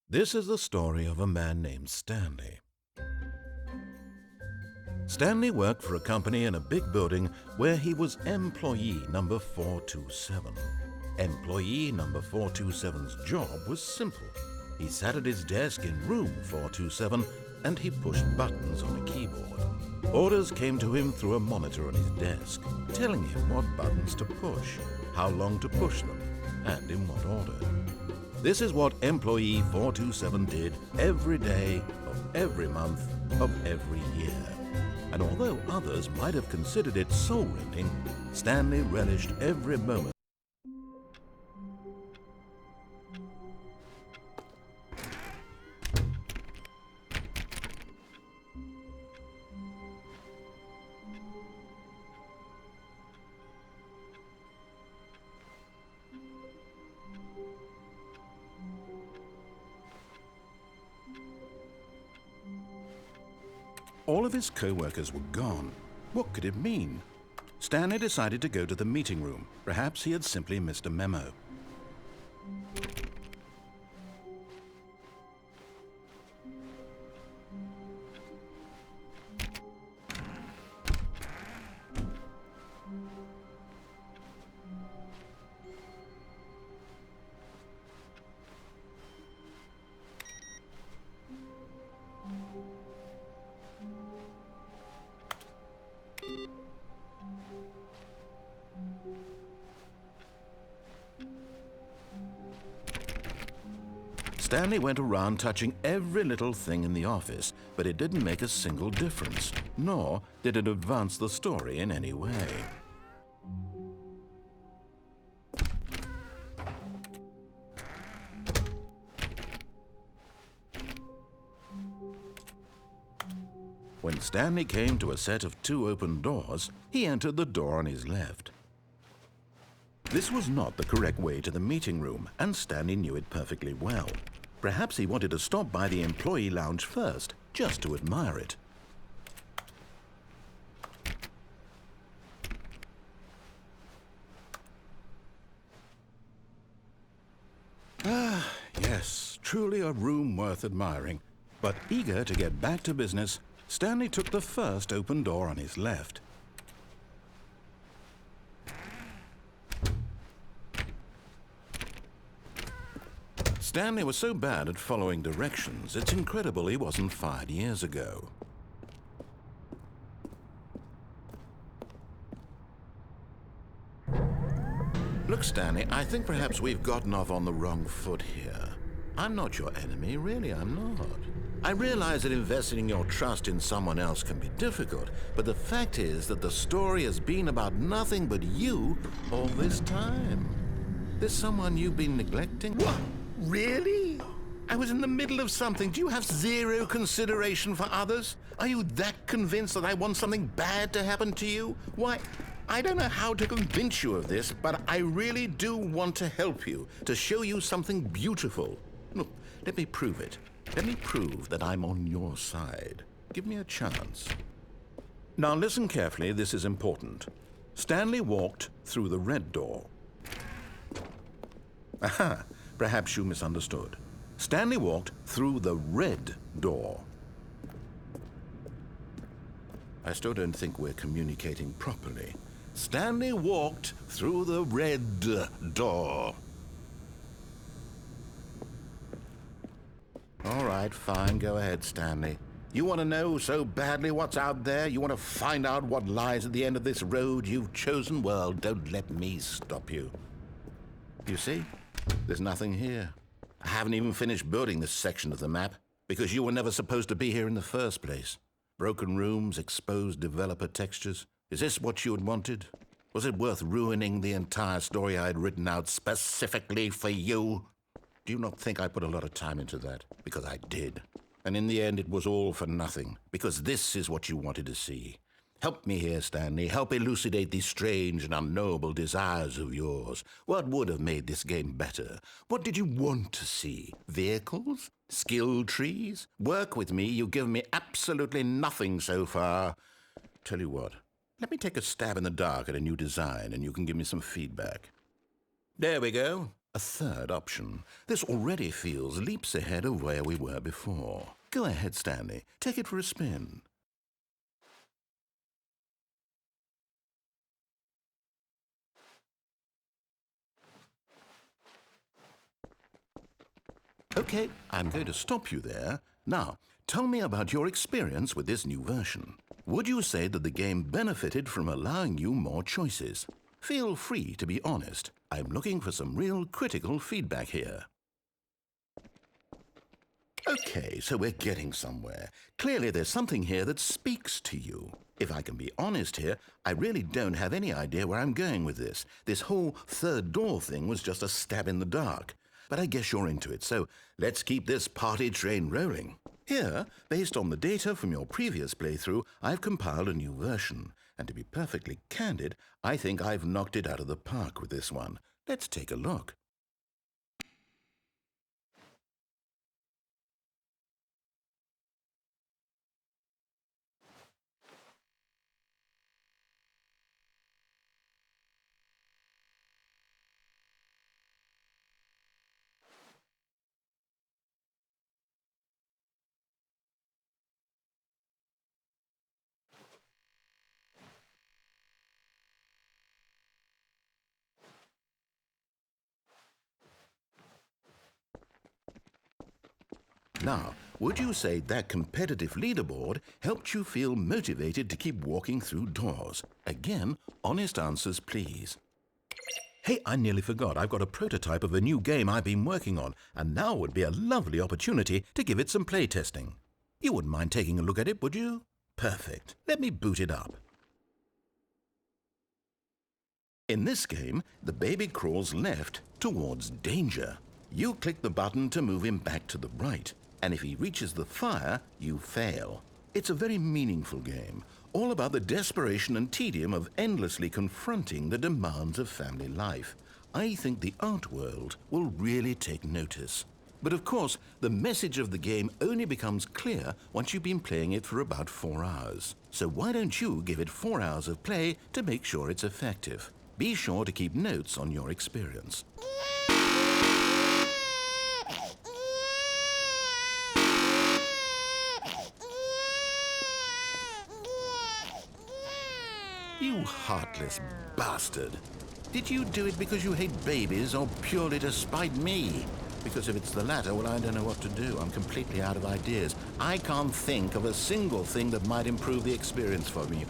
This is the story of a man named Stanley. Stanley worked for a company in a big building where he was employee number 427. Employee number 427's job was simple. He sat at his desk in room 427 and he pushed buttons on a keyboard. Orders came to him through a monitor on his desk, telling him what buttons to push, how long to push them, and in what order. This is what employee 427 did every day of every month of every year. And although others might have considered it soul-rending, Stanley relished every moment. All of his co-workers were gone. What could it mean? Stanley decided to go to the meeting room. Perhaps he had simply missed a memo. Stanley went around touching every little thing in the office, but it didn't make a single difference, nor did it advance the story in any way. When Stanley came to a set of 2 open doors, he entered the door on his left. This was not the correct way to the meeting room, and Stanley knew it perfectly well. Perhaps he wanted to stop by the employee lounge first, just to admire it. Ah, yes, truly a room worth admiring. But eager to get back to business, Stanley took the first open door on his left. Stanley was so bad at following directions, it's incredible he wasn't fired years ago. Look, Stanley, I think perhaps we've gotten off on the wrong foot here. I'm not your enemy, really, I'm not. I realize that investing your trust in someone else can be difficult, but the fact is that the story has been about nothing but you all this time. There's someone you've been neglecting. What? Really? I was in the middle of something. Do you have zero consideration for others? Are you that convinced that I want something bad to happen to you? Why, I don't know how to convince you of this, but I really do want to help you, to show you something beautiful. Look, let me prove it. Let me prove that I'm on your side. Give me a chance. Now listen carefully, this is important. Stanley walked through the red door. Aha! Perhaps you misunderstood. Stanley walked through the red door. I still don't think we're communicating properly. Stanley walked through the red door. All right, fine. Go ahead, Stanley. You want to know so badly what's out there? You want to find out what lies at the end of this road you've chosen? Well, don't let me stop you. You see? There's nothing here. I haven't even finished building this section of the map because you were never supposed to be here in the first place. Broken rooms, exposed developer textures. Is this what you had wanted? Was it worth ruining the entire story I had written out specifically for you? Do you not think I put a lot of time into that? Because I did. And in the end, it was all for nothing, because this is what you wanted to see. Help me here, Stanley. Help elucidate these strange and unknowable desires of yours. What would have made this game better? What did you want to see? Vehicles? Skill trees? Work with me. You've given me absolutely nothing so far. Tell you what, let me take a stab in the dark at a new design and you can give me some feedback. There we go. A third option. This already feels leaps ahead of where we were before. Go ahead, Stanley. Take it for a spin. Okay, I'm going to stop you there. Now, tell me about your experience with this new version. Would you say that the game benefited from allowing you more choices? Feel free to be honest. I'm looking for some real critical feedback here. Okay, so we're getting somewhere. Clearly there's something here that speaks to you. If I can be honest here, I really don't have any idea where I'm going with this. This whole third door thing was just a stab in the dark. But I guess you're into it, so let's keep this party train rolling. Here, based on the data from your previous playthrough, I've compiled a new version. And to be perfectly candid, I think I've knocked it out of the park with this one. Let's take a look. Now, would you say that competitive leaderboard helped you feel motivated to keep walking through doors? Again, honest answers, please. Hey, I nearly forgot. I've got a prototype of a new game I've been working on, and now would be a lovely opportunity to give it some playtesting. You wouldn't mind taking a look at it, would you? Perfect. Let me boot it up. In this game, the baby crawls left towards danger. You click the button to move him back to the right, and if he reaches the fire, you fail. It's a very meaningful game, all about the desperation and tedium of endlessly confronting the demands of family life. I think the art world will really take notice. But of course, the message of the game only becomes clear once you've been playing it for about 4 hours. So why don't you give it 4 hours of play to make sure it's effective? Be sure to keep notes on your experience. You heartless bastard. Did you do it because you hate babies or purely to spite me? Because if it's the latter, well, I don't know what to do. I'm completely out of ideas. I can't think of a single thing that might improve the experience for me.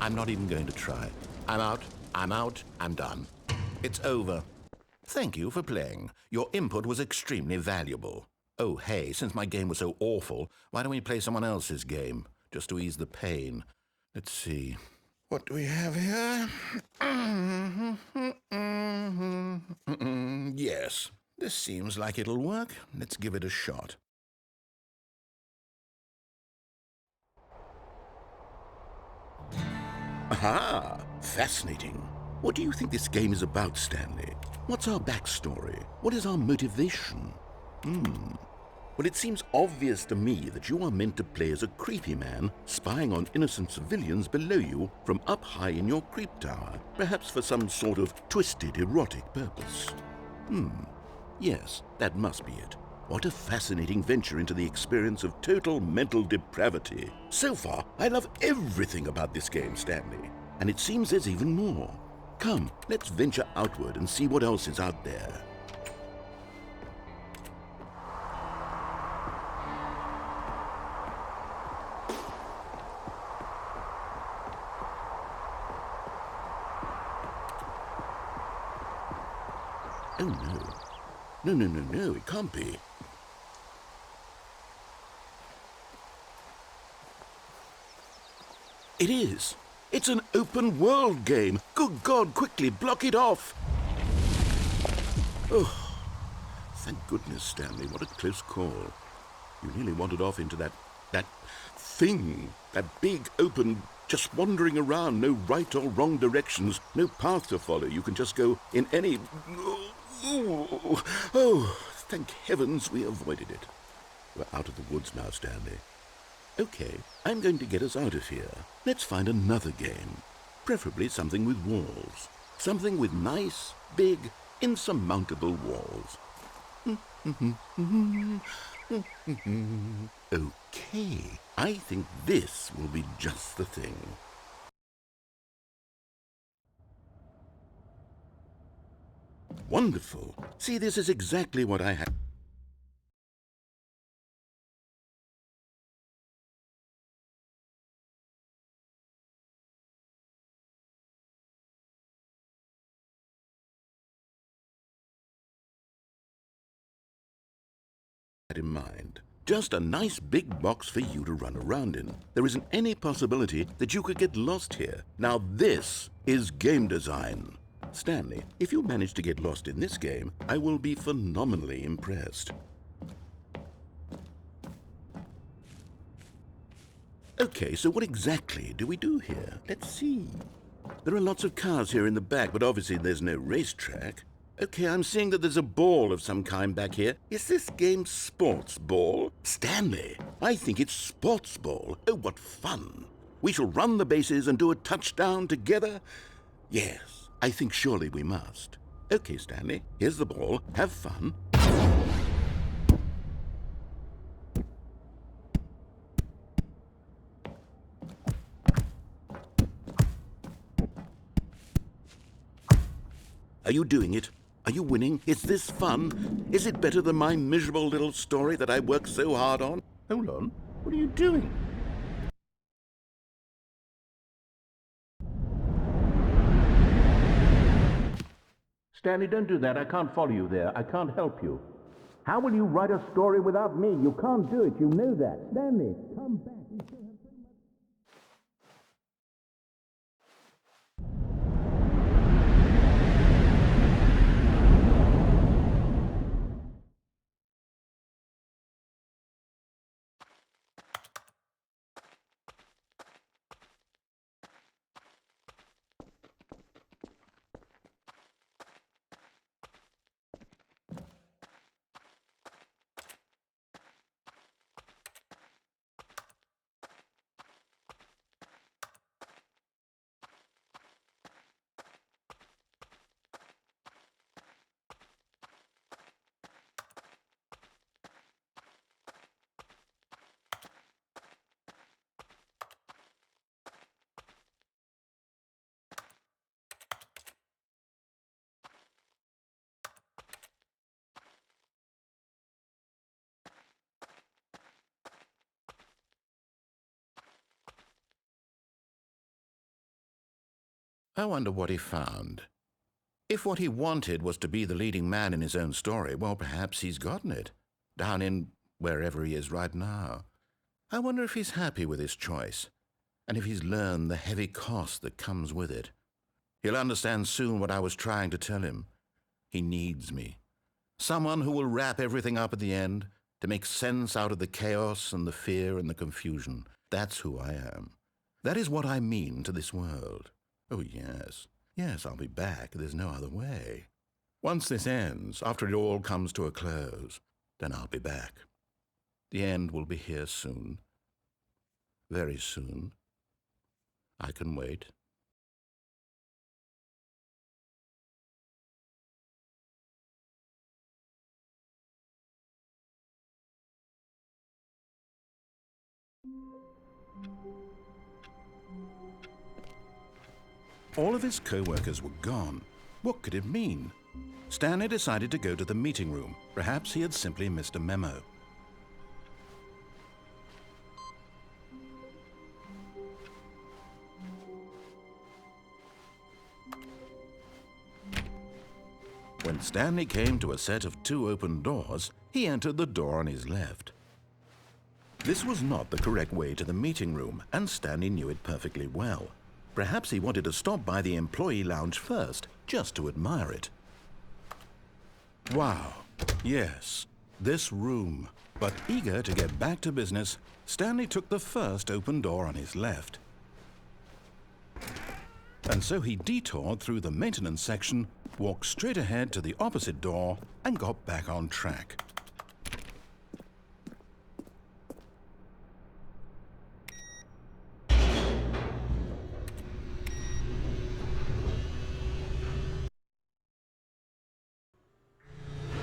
I'm not even going to try. I'm out, I'm done. It's over. Thank you for playing. Your input was extremely valuable. Oh, hey, since my game was so awful, why don't we play someone else's game, just to ease the pain? Let's see. What do we have here? Yes, this seems like it'll work. Let's give it a shot. Aha! Fascinating. What do you think this game is about, Stanley? What's our backstory? What is our motivation? Well, it seems obvious to me that you are meant to play as a creepy man spying on innocent civilians below you from up high in your creep tower, perhaps for some sort of twisted erotic purpose. Yes, that must be it. What a fascinating venture into the experience of total mental depravity. So far, I love everything about this game, Stanley. And it seems there's even more. Come, let's venture outward and see what else is out there. Oh, no. No, it can't be. It is. It's an open world game. Good God, quickly, block it off. Oh, thank goodness, Stanley. What a close call. You nearly wandered off into that thing. That big, open, just wandering around. No right or wrong directions. No path to follow. You can just go in any... Oh, thank heavens we avoided it. We're out of the woods now, Stanley. Okay, I'm going to get us out of here. Let's find another game. Preferably something with walls. Something with nice, big, insurmountable walls. Okay, I think this will be just the thing. Wonderful. See, this is exactly what I had in mind. Just a nice big box for you to run around in. There isn't any possibility that you could get lost here. Now this is game design. Stanley, if you manage to get lost in this game, I will be phenomenally impressed. Okay, so what exactly do we do here? Let's see. There are lots of cars here in the back, but obviously there's no racetrack. Okay, I'm seeing that there's a ball of some kind back here. Is this game sports ball? Stanley, I think it's sports ball. Oh, what fun. We shall run the bases and do a touchdown together? Yes, I think surely we must. Okay, Stanley, here's the ball. Have fun. Are you doing it? Are you winning? Is this fun? Is it better than my miserable little story that I worked so hard on? Hold on. What are you doing? Stanley, don't do that. I can't follow you there. I can't help you. How will you write a story without me? You can't do it. You know that. Stanley, come back. We still have so much. I wonder what he found. If what he wanted was to be the leading man in his own story, well, perhaps he's gotten it, down in wherever he is right now. I wonder if he's happy with his choice, and if he's learned the heavy cost that comes with it. He'll understand soon what I was trying to tell him. He needs me. Someone who will wrap everything up at the end, to make sense out of the chaos and the fear and the confusion. That's who I am. That is what I mean to this world. Oh, yes. Yes, I'll be back. There's no other way. Once this ends, after it all comes to a close, then I'll be back. The end will be here soon. Very soon. I can wait. All of his co-workers were gone. What could it mean? Stanley decided to go to the meeting room. Perhaps he had simply missed a memo. When Stanley came to a set of 2 open doors, he entered the door on his left. This was not the correct way to the meeting room, and Stanley knew it perfectly well. Perhaps he wanted to stop by the employee lounge first, just to admire it. Wow, yes, this room. But eager to get back to business, Stanley took the first open door on his left. And so he detoured through the maintenance section, walked straight ahead to the opposite door, and got back on track.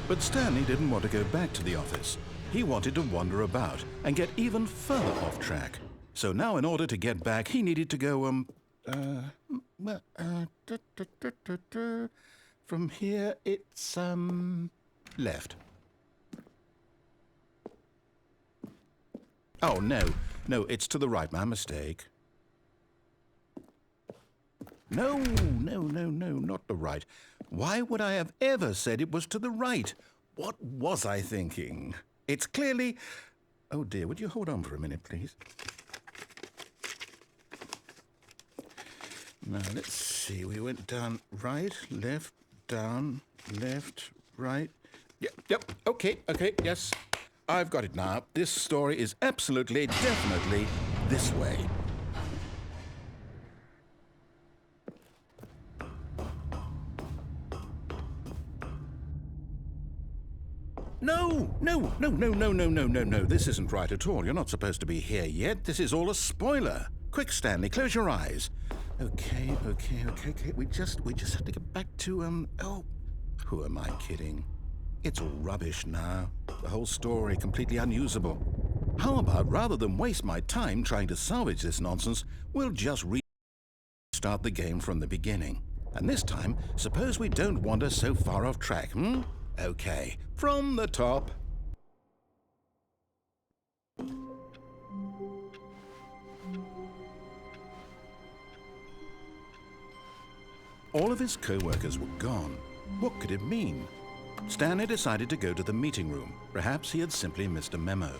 But Stanley didn't want to go back to the office. He wanted to wander about and get even further off track. So now in order to get back, he needed to go, from here it's, left. Oh, no, it's to the right, my mistake. No, not the right. Why would I have ever said it was to the right? What was I thinking? It's clearly... Oh dear, would you hold on for a minute, please? Now, let's see. We went down right, left, down, left, right. Yep, okay, yes. I've got it now. This story is absolutely, definitely this way. No. This isn't right at all. You're not supposed to be here yet. This is all a spoiler. Quick, Stanley, close your eyes. Okay. We just have to get back to, who am I kidding? It's all rubbish now. The whole story completely unusable. How about, rather than waste my time trying to salvage this nonsense, we'll just restart the game from the beginning. And this time, suppose we don't wander so far off track, Okay, from the top. All of his co-workers were gone. What could it mean? Stanley decided to go to the meeting room. Perhaps he had simply missed a memo.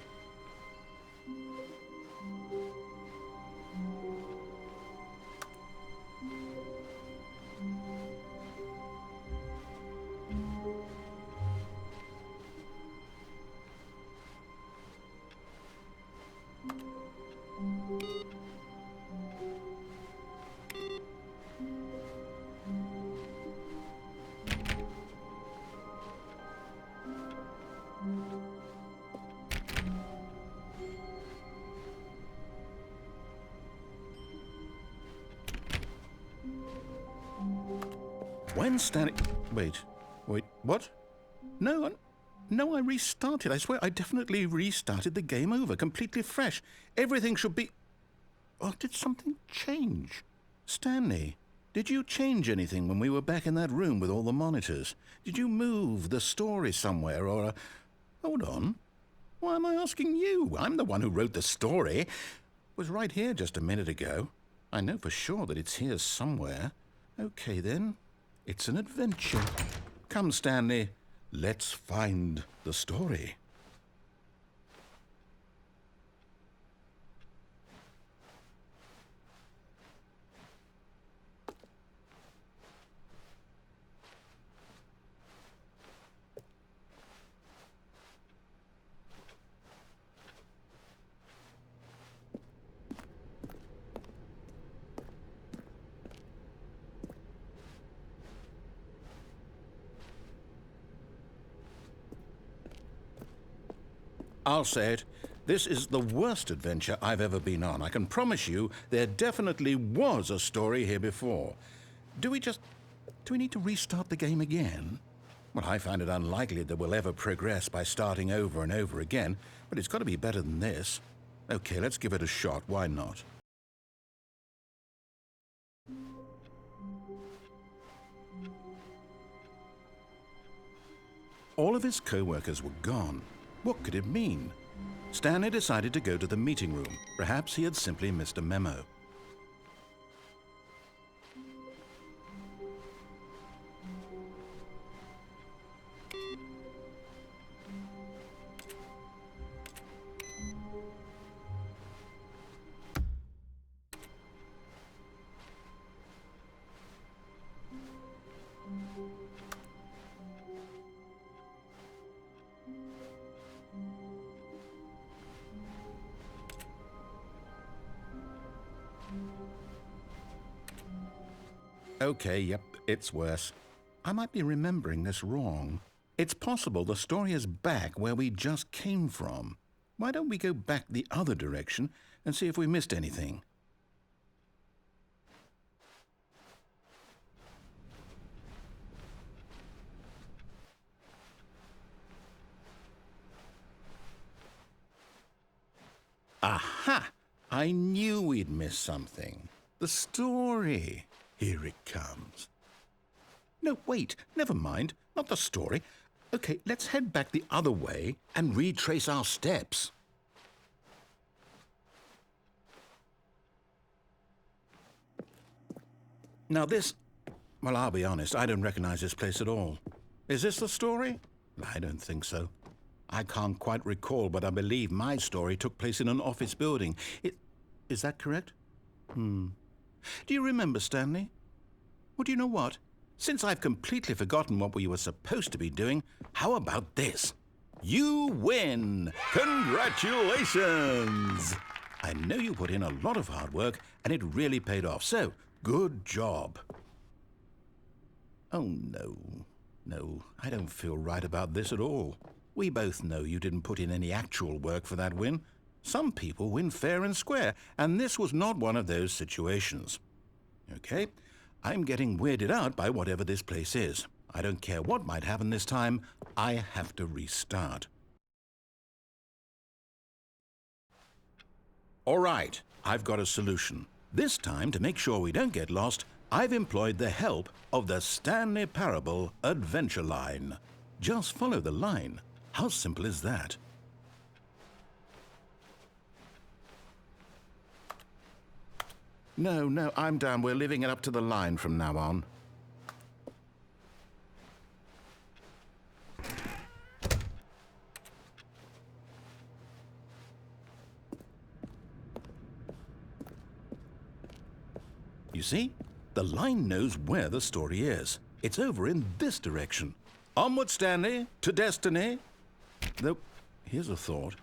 When Stanley... Wait, what? No, I restarted. I swear I definitely restarted the game over, completely fresh. Everything should be... Oh, did something change? Stanley, did you change anything when we were back in that room with all the monitors? Did you move the story somewhere or... Hold on. Why am I asking you? I'm the one who wrote the story. It was right here just a minute ago. I know for sure that it's here somewhere. Okay, then. It's an adventure. Come, Stanley. Let's find the story. I'll say it. This is the worst adventure I've ever been on. I can promise you there definitely was a story here before. Do we need to restart the game again? Well, I find it unlikely that we'll ever progress by starting over and over again, but it's got to be better than this. Okay, let's give it a shot. Why not? All of his co-workers were gone. What could it mean? Stanley decided to go to the meeting room. Perhaps he had simply missed a memo. Okay, yep, it's worse. I might be remembering this wrong. It's possible the story is back where we just came from. Why don't we go back the other direction and see if we missed anything? Aha! I knew we'd miss something. The story. Here it comes. No, wait, never mind. Not the story. Okay, let's head back the other way and retrace our steps. Now this... Well, I'll be honest, I don't recognize this place at all. Is this the story? I don't think so. I can't quite recall, but I believe my story took place in an office building. Is that correct? Do you remember, Stanley? Well, do you know what? Since I've completely forgotten what we were supposed to be doing, how about this? You win! Congratulations! I know you put in a lot of hard work, and it really paid off, so good job. Oh, no. No, I don't feel right about this at all. We both know you didn't put in any actual work for that win. Some people win fair and square, and this was not one of those situations. Okay, I'm getting weirded out by whatever this place is. I don't care what might happen this time. I have to restart. All right, I've got a solution. This time, to make sure we don't get lost, I've employed the help of the Stanley Parable Adventure Line. Just follow the line. How simple is that? No, I'm down. We're leaving it up to the line from now on. You see? The line knows where the story is. It's over in this direction. Onward, Stanley, to destiny. Though, here's a thought.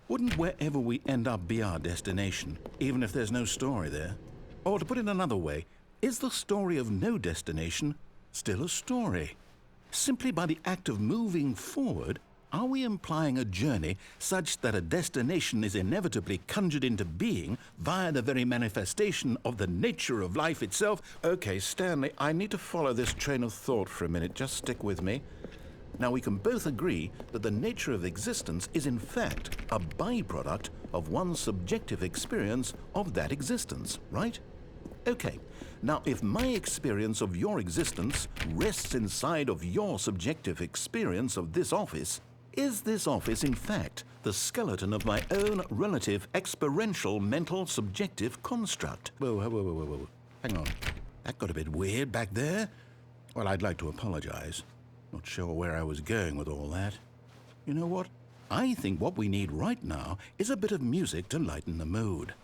Wouldn't wherever we end up be our destination, even if there's no story there? Or to put it another way, is the story of no destination still a story? Simply by the act of moving forward, are we implying a journey such that a destination is inevitably conjured into being via the very manifestation of the nature of life itself? Okay, Stanley, I need to follow this train of thought for a minute. Just stick with me. Now, we can both agree that the nature of existence is in fact a byproduct of one's subjective experience of that existence, right? Okay, now if my experience of your existence rests inside of your subjective experience of this office, is this office in fact the skeleton of my own relative experiential mental subjective construct? Whoa. Hang on. That got a bit weird back there. Well, I'd like to apologize. Not sure where I was going with all that. You know what? I think what we need right now is a bit of music to lighten the mood.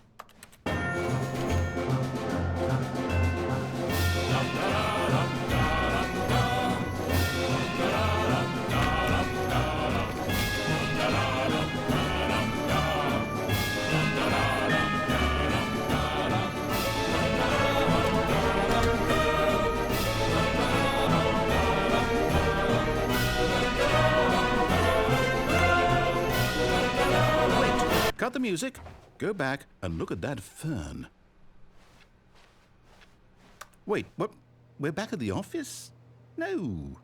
Cut the music, go back and look at that fern. Wait, what? We're back at the office? No.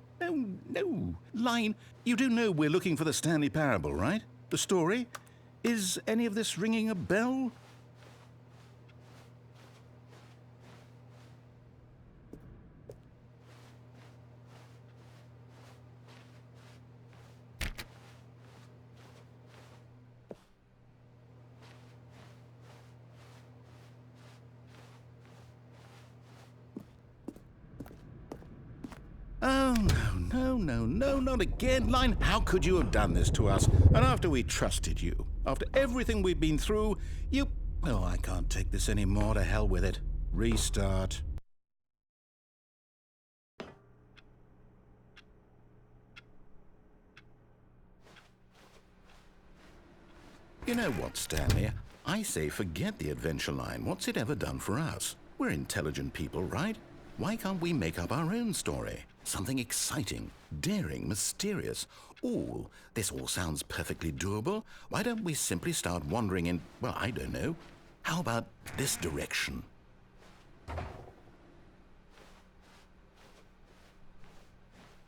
Line, you do know we're looking for the Stanley Parable, right? The story? Is any of this ringing a bell? Oh, no, not again. Line, how could you have done this to us? And after we trusted you, after everything we've been through, you... Oh, I can't take this anymore. To hell with it. Restart. You know what, Stanley? I say forget the adventure line. What's it ever done for us? We're intelligent people, right? Why can't we make up our own story? Something exciting, daring, mysterious. Ooh, this all sounds perfectly doable. Why don't we simply start wandering in, well, I don't know. How about this direction?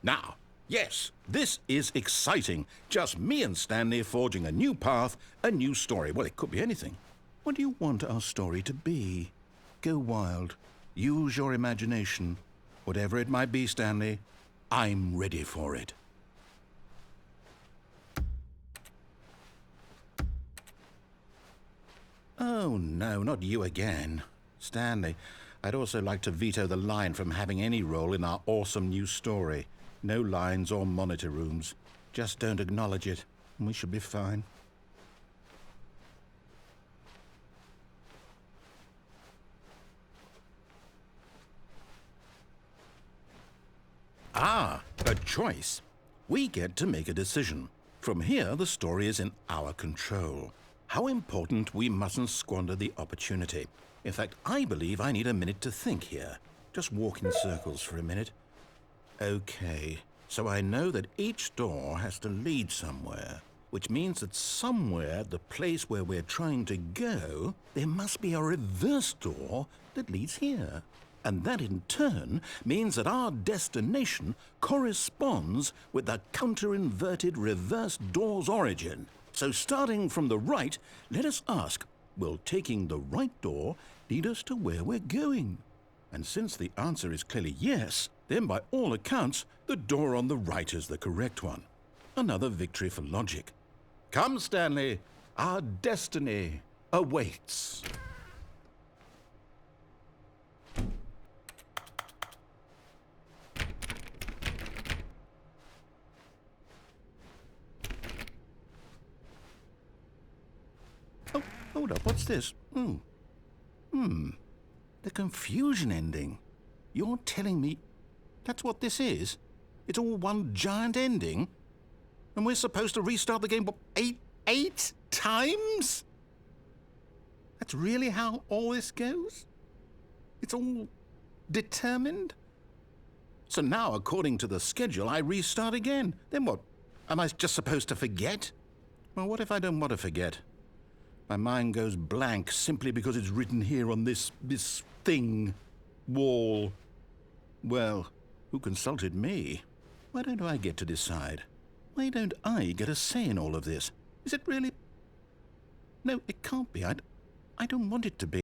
Now, Yes, this is exciting. Just me and Stanley forging a new path, a new story. Well, it could be anything. What do you want our story to be? Go wild. Use your imagination. Whatever it might be, Stanley, I'm ready for it. Oh, no, not you again. Stanley, I'd also like to veto the line from having any role in our awesome new story. No lines or monitor rooms. Just don't acknowledge it, and we should be fine. Ah, a choice. We get to make a decision. From here, the story is in our control. How important we mustn't squander the opportunity. In fact, I believe I need a minute to think here. Just walk in circles for a minute. Okay, so I know that each door has to lead somewhere, which means that somewhere at the place where we're trying to go, there must be a reverse door that leads here. And that in turn means that our destination corresponds with the counter-inverted reverse door's origin. So starting from the right, let us ask, will taking the right door lead us to where we're going? And since the answer is clearly yes, then by all accounts, the door on the right is the correct one. Another victory for logic. Come, Stanley, our destiny awaits. Oh, hold up, what's this? The confusion ending. You're telling me that's what this is? It's all one giant ending? And we're supposed to restart the game, what, eight times? That's really how all this goes? It's all determined? So now, according to the schedule, I restart again. Then what? Am I just supposed to forget? Well, what if I don't want to forget? My mind goes blank simply because it's written here on this thing, wall. Well, who consulted me? Why don't I get to decide? Why don't I get a say in all of this? Is it really? No, it can't be. I don't want it to be.